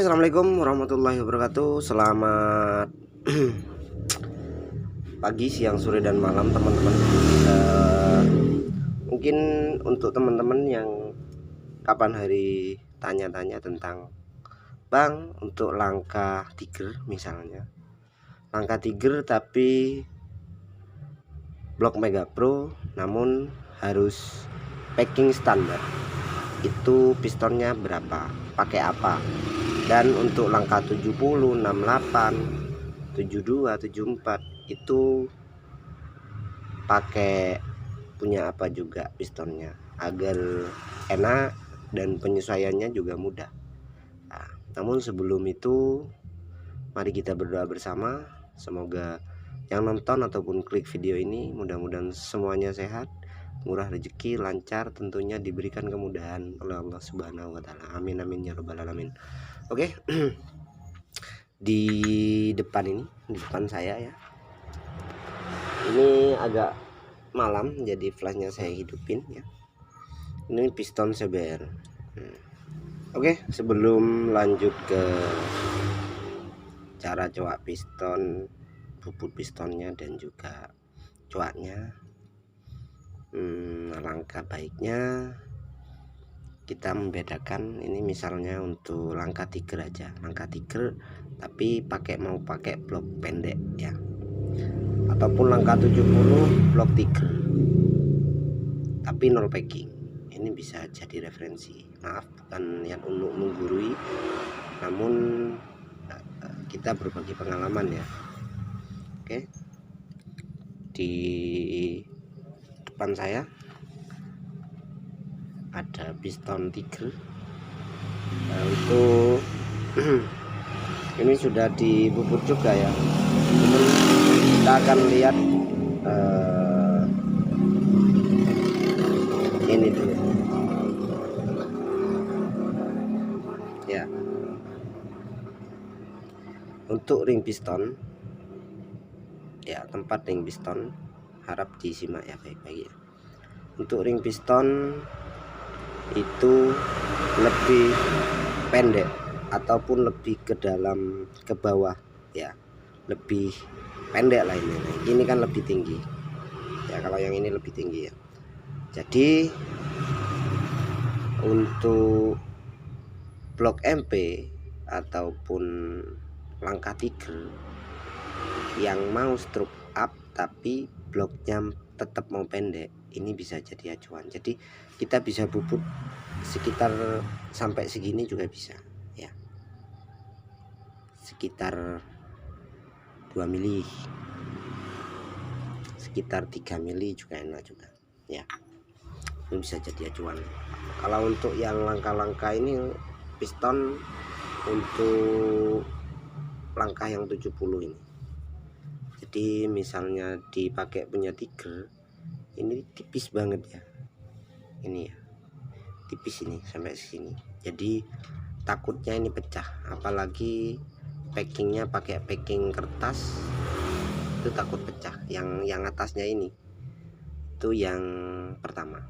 Assalamualaikum warahmatullahi wabarakatuh. Selamat pagi, siang, sore, dan malam teman-teman. Mungkin untuk teman-teman yang kapan hari tanya-tanya tentang Bang, untuk langkah tiger misalnya, langkah tiger tapi blok Mega Pro namun harus packing standar, itu pistonnya berapa, pakai apa? Dan untuk langkah 70, 68, 72, 74 itu pakai punya apa juga pistonnya agar enak dan penyesuaiannya juga mudah. Nah, namun sebelum itu mari kita berdoa bersama, semoga yang nonton ataupun klik video ini mudah-mudahan semuanya sehat, murah rezeki, lancar, tentunya diberikan kemudahan oleh Allah Subhanahu wa taala. Amin amin ya rabbal alamin. Oke. Di depan ini, di depan saya ya, ini agak malam jadi flashnya saya hidupin ya. Ini piston CBR. Oke, sebelum lanjut ke cara coak piston, bubut pistonnya dan juga coaknya, langkah baiknya kita membedakan. Ini misalnya untuk langkah tiger aja, langkah tiger tapi mau pakai blok pendek ya, ataupun langkah 70 blok tiger tapi nol packing. Ini bisa jadi referensi. Maaf, bukan yang untuk menggurui, namun kita berbagi pengalaman ya. Oke, di depan saya ada piston tiger. Untuk ini sudah dibubut juga ya. Kita akan lihat ini dulu ya. Untuk ring piston ya, tempat ring piston harap disimak ya baik-baik ya. Untuk ring piston itu lebih pendek ataupun lebih ke dalam ke bawah ya, lebih pendek lah ini. Ini kan lebih tinggi ya, kalau yang ini lebih tinggi ya. Jadi untuk blok MP ataupun langkah tiger yang mau stroke up tapi bloknya tetap mau pendek, ini bisa jadi acuan. Jadi kita bisa bubut sekitar sampai segini juga bisa ya, sekitar 2 mili, sekitar 3 mili juga enak juga ya. Ini bisa jadi acuan. Kalau untuk yang langkah-langkah ini piston untuk langkah yang 70 ini, jadi misalnya dipakai punya tiger, ini tipis banget ya, ini ya tipis, ini sampai sini. Jadi takutnya ini pecah, apalagi packingnya pakai packing kertas, itu takut pecah. Yang atasnya ini itu yang pertama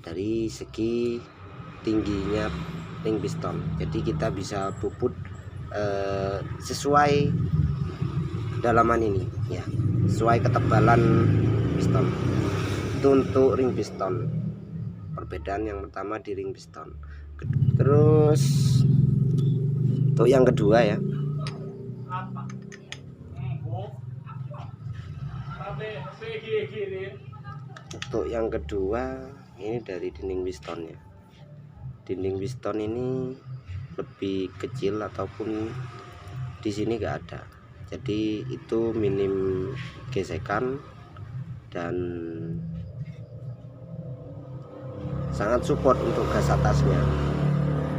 dari segi tingginya ring piston. Jadi kita bisa bubut sesuai dalaman ini ya, sesuai ketebalan piston. Itu untuk ring piston, perbedaan yang pertama di ring piston. Terus untuk yang kedua ya, untuk yang kedua ini dari dinding pistonnya. Dinding piston ini lebih kecil ataupun di sini enggak ada, jadi itu minim gesekan dan sangat support untuk gas atasnya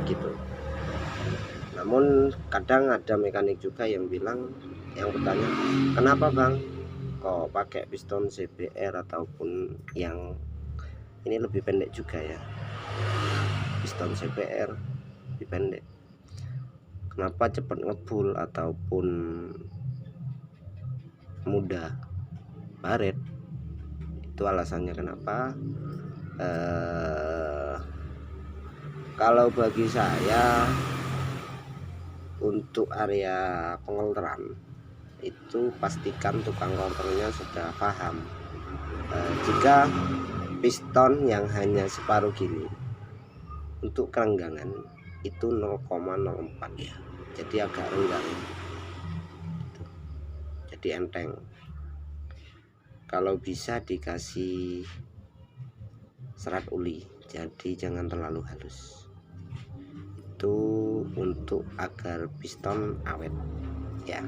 gitu. Namun kadang ada mekanik juga yang bilang, yang bertanya, kenapa Bang kok pakai piston CBR ataupun yang ini lebih pendek juga ya, piston CBR lebih pendek, kenapa cepat ngebul ataupun mudah baret? Itu alasannya kenapa. Kalau bagi saya untuk area pengolteran itu pastikan tukang konternya sudah paham. Jika piston yang hanya separuh gini untuk kerenggangan itu 0,04 ya, jadi agak renggang, jadi enteng. Kalau bisa dikasih serat uli, jadi jangan terlalu halus, itu untuk agar piston awet ya.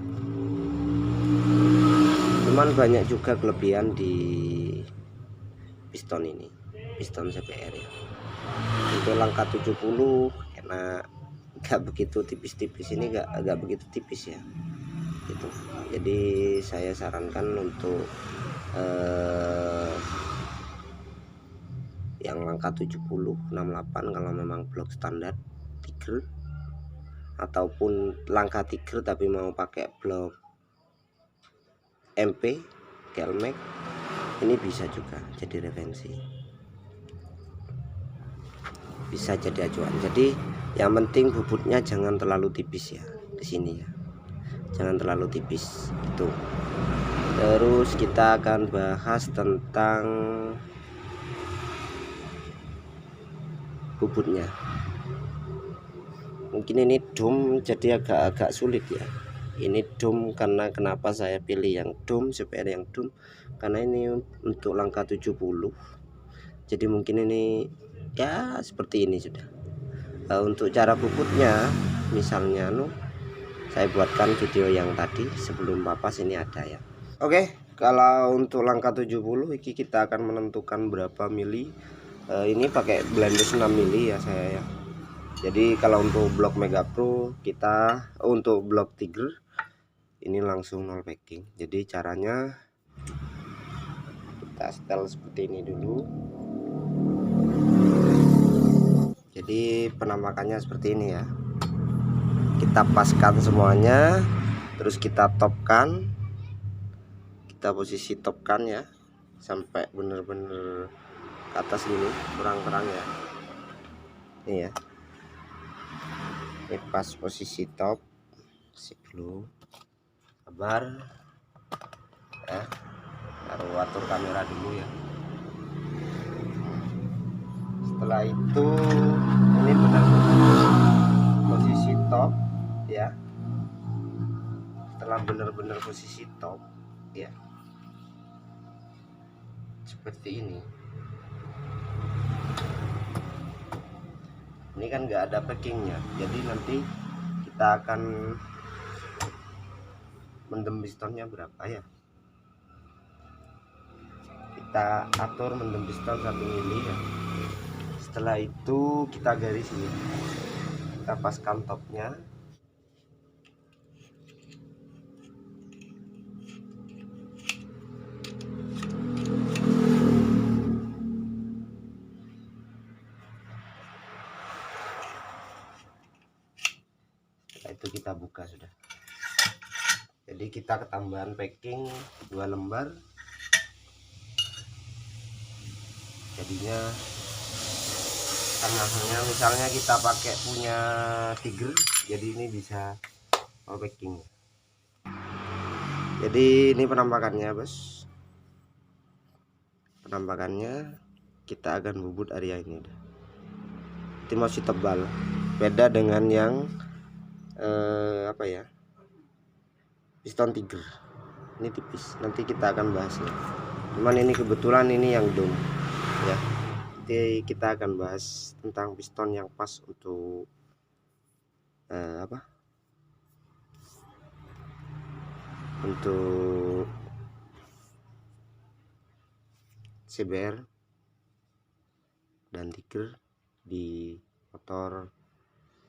Cuman banyak juga kelebihan di piston ini, piston CBR ya. Untuk langkah 70 karena gak begitu tipis-tipis, ini gak begitu tipis ya gitu. Jadi saya sarankan untuk yang langkah 70 68 kalau memang blok standar Tiger, ataupun langkah Tiger tapi mau pakai blok MP Kelmek, ini bisa juga jadi referensi, bisa jadi acuan. Jadi yang penting bubutnya jangan terlalu tipis ya di sini ya, jangan terlalu tipis itu. Terus kita akan bahas tentang bubutnya. Mungkin ini dom jadi agak sulit ya. Ini dom karena kenapa saya pilih yang dom, CBR yang dom, karena ini untuk langkah 70. Jadi mungkin ini ya seperti ini sudah. Untuk cara bubutnya misalnya saya buatkan video yang tadi sebelum papas, ini ada ya. Oke, kalau untuk langkah 70 ini kita akan menentukan berapa mili. Ini pakai blender 6 mili ya saya ya. Jadi kalau untuk blok Mega Pro kita untuk blok Tiger ini langsung 0 packing. Jadi caranya kita setel seperti ini dulu. Jadi penampakannya seperti ini ya. Kita paskan semuanya, terus kita topkan, kita posisi topkan ya sampai bener-bener ke atas ini, terang-terang ya. Ini ya. Ini pas posisi top, sip dulu, sabar ya, taruh atur kamera dulu ya. Setelah itu ini benar-benar posisi top ya, setelah benar-benar posisi top ya seperti ini. Ini kan nggak ada packingnya, jadi nanti kita akan mendem pistonnya berapa ya, kita atur mendem piston 1 mili ya. Setelah itu kita garis ini, kita paskan topnya. Itu kita buka sudah. Jadi kita ketambahan packing 2 lembar, jadinya karena misalnya kita pakai punya Tiger, jadi ini bisa packing. Jadi ini penampakannya bos, penampakannya kita akan bubut area ini. Ini masih tebal, beda dengan yang apa ya, piston Tiger ini tipis, nanti kita akan bahasnya. Cuman ini kebetulan ini yang dom ya. Jadi kita akan bahas tentang piston yang pas untuk untuk CBR dan Tiger di motor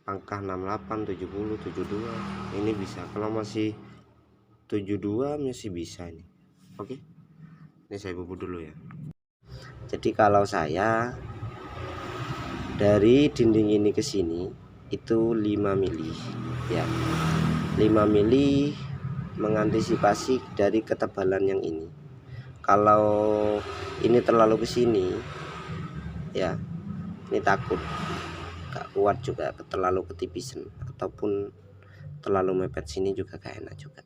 angka 68, 70, 72 ini bisa. Kalau masih 72 masih bisa ini. Oke, ini saya bubut dulu ya. Jadi kalau saya dari dinding ini ke sini itu 5 mili ya, 5 mili mengantisipasi dari ketebalan yang ini. Kalau ini terlalu ke sini ya, ini takut gak kuat juga, terlalu ketipisan ataupun terlalu mepet sini juga gak enak juga,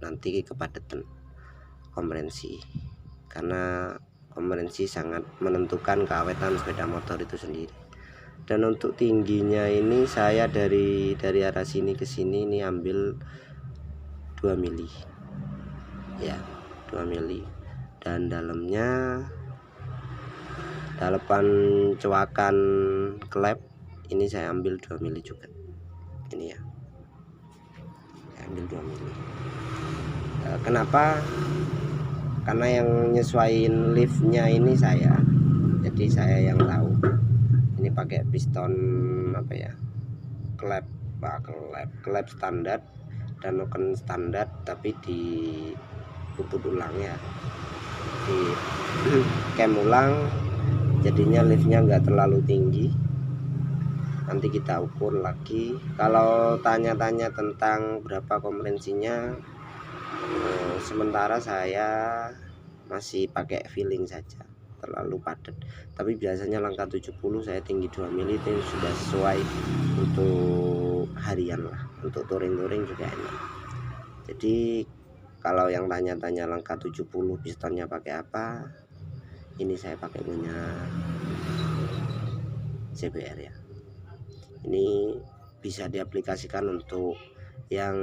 nanti kepadatan komperensi, karena komperensi sangat menentukan keawetan sepeda motor itu sendiri. Dan untuk tingginya ini saya dari arah sini ke sini ini ambil 2 mili ya, 2 mili, dan dalamnya dalepan coakan klep ini saya ambil 2 mili juga ini ya, saya ambil 2 mili. Kenapa? Karena yang nyesuaiin liftnya ini saya, jadi saya yang tahu. Ini pakai piston apa ya, klep standar dan noken standar, tapi di puput ulang ya, di kem ulang, jadinya liftnya enggak terlalu tinggi. Nanti kita ukur lagi. Kalau tanya-tanya tentang berapa komperensinya, sementara saya masih pakai feeling saja, terlalu padat. Tapi biasanya langkah 70 saya tinggi 2 mili itu sudah sesuai untuk harian lah, untuk touring-touring juga enak. Jadi kalau yang tanya-tanya langkah 70 pistonnya pakai apa, ini saya pakai punya CBR ya. Ini bisa diaplikasikan untuk yang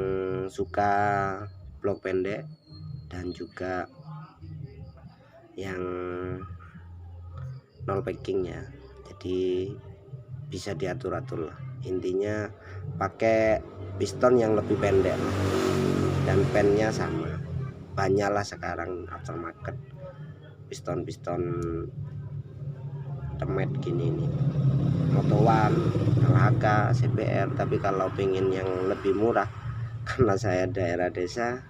suka blok pendek dan juga yang nol packing ya, jadi bisa diatur-atur lah. Intinya pakai piston yang lebih pendek dan pennya sama, banyak lah sekarang aftermarket piston temet gini nih, Moto1, LHK, CBR. Tapi kalau pengen yang lebih murah, karena saya daerah desa,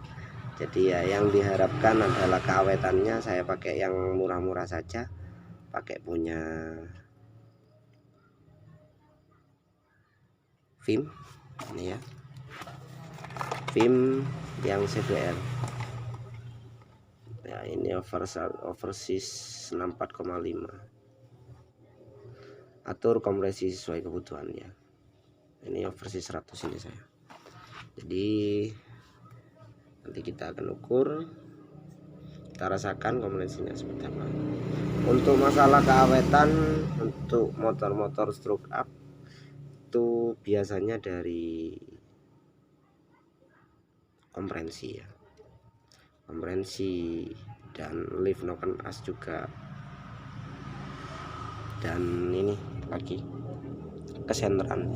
jadi ya yang diharapkan adalah keawetannya, saya pakai yang murah-murah saja, pakai punya Vim ini ya, Vim yang CBR ya, ini overseas 64,5. Atur kompresi sesuai kebutuhan ya, ini overseas 100 ini saya. Jadi nanti kita akan ukur, kita rasakan kompresinya seperti apa. Untuk masalah keawetan untuk motor-motor stroke up itu biasanya dari kompresi ya, kompresi dan lift noken as juga, dan ini lagi kesenteran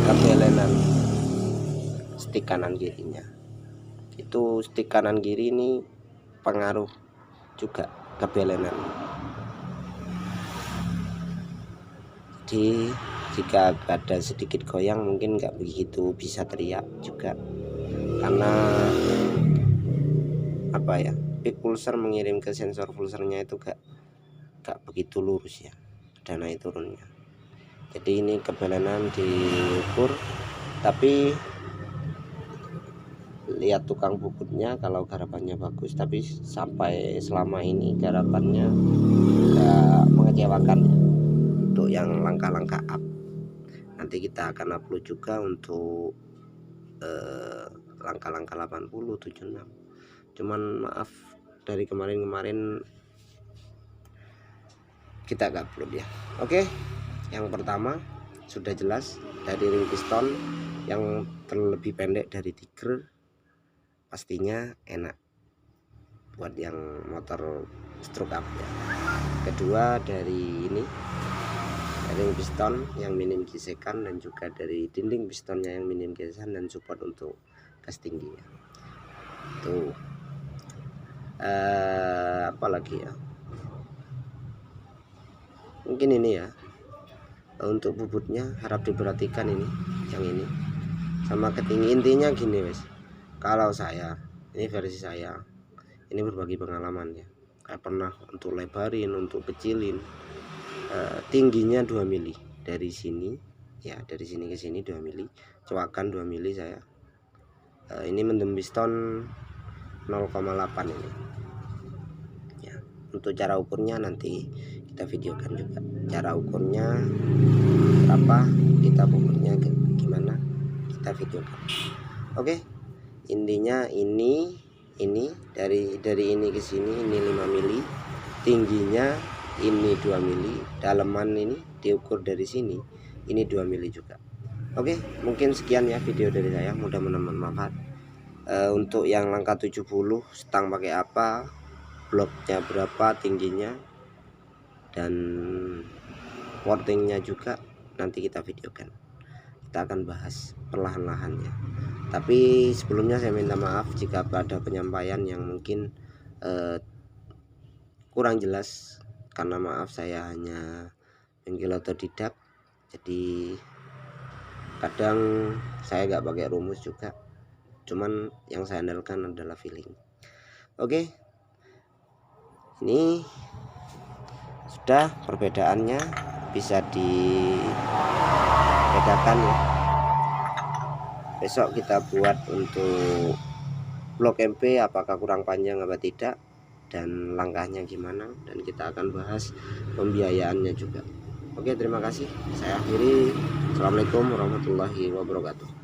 kebelenan stik kanan kirinya. Itu stik kanan kiri ini pengaruh juga kebelenan. Jadi jika ada sedikit goyang mungkin nggak begitu bisa teriak juga, karena apa ya, peak pulser mengirim ke sensor pulsernya itu gak begitu lurus ya, ada naik turunnya. Jadi ini kebelenan diukur, tapi lihat tukang puputnya kalau garapannya bagus. Tapi sampai selama ini garapannya gak mengecewakan ya, untuk yang langkah-langkah up. Nanti kita akan upload juga untuk langkah-langkah 80, 76. Cuman maaf dari kemarin kita gak upload ya. Oke, yang pertama sudah jelas, dari ring piston yang terlebih pendek dari Tiger pastinya enak buat yang motor stroke up ya. Kedua dari ini ring piston yang minim gesekan, dan juga dari dinding pistonnya yang minim gesekan dan support untuk gas tinggi ya. Tuh apa lagi ya, mungkin ini ya, untuk bubutnya harap diperhatikan ini, yang ini sama ketinggi. Intinya gini wes, kalau saya, ini versi saya, ini berbagi pengalaman ya, kayak pernah untuk lebarin, untuk kecilin, tingginya 2 mili dari sini ya, dari sini ke sini 2 mili, coakan 2 mili saya. Ini mendem piston 0,8 ini ya. Untuk cara ukurnya nanti kita videokan juga, cara ukurnya berapa, kita ukurnya gimana, kita videokan. Oke, intinya ini dari ini ke sini ini 5 mili, tingginya ini 2 mili, daleman ini diukur dari sini ini 2 mili juga. Oke, mungkin sekian ya video dari saya, mudah-mudahan bermanfaat. Untuk yang langkah 70 stang pakai apa, bloknya berapa tingginya, dan wordingnya juga nanti kita videokan. Kita akan bahas perlahan-lahan ya. Tapi sebelumnya saya minta maaf jika ada penyampaian yang mungkin kurang jelas, karena maaf saya hanya penggil otodidak, jadi kadang saya nggak pakai rumus juga, cuman yang saya andalkan adalah feeling. Oke, ini sudah perbedaannya bisa dibedakan ya. Besok kita buat untuk blok MP apakah kurang panjang apa tidak, dan langkahnya gimana, dan kita akan bahas pembiayaannya juga. Oke, terima kasih. Saya akhiri. Assalamualaikum warahmatullahi wabarakatuh.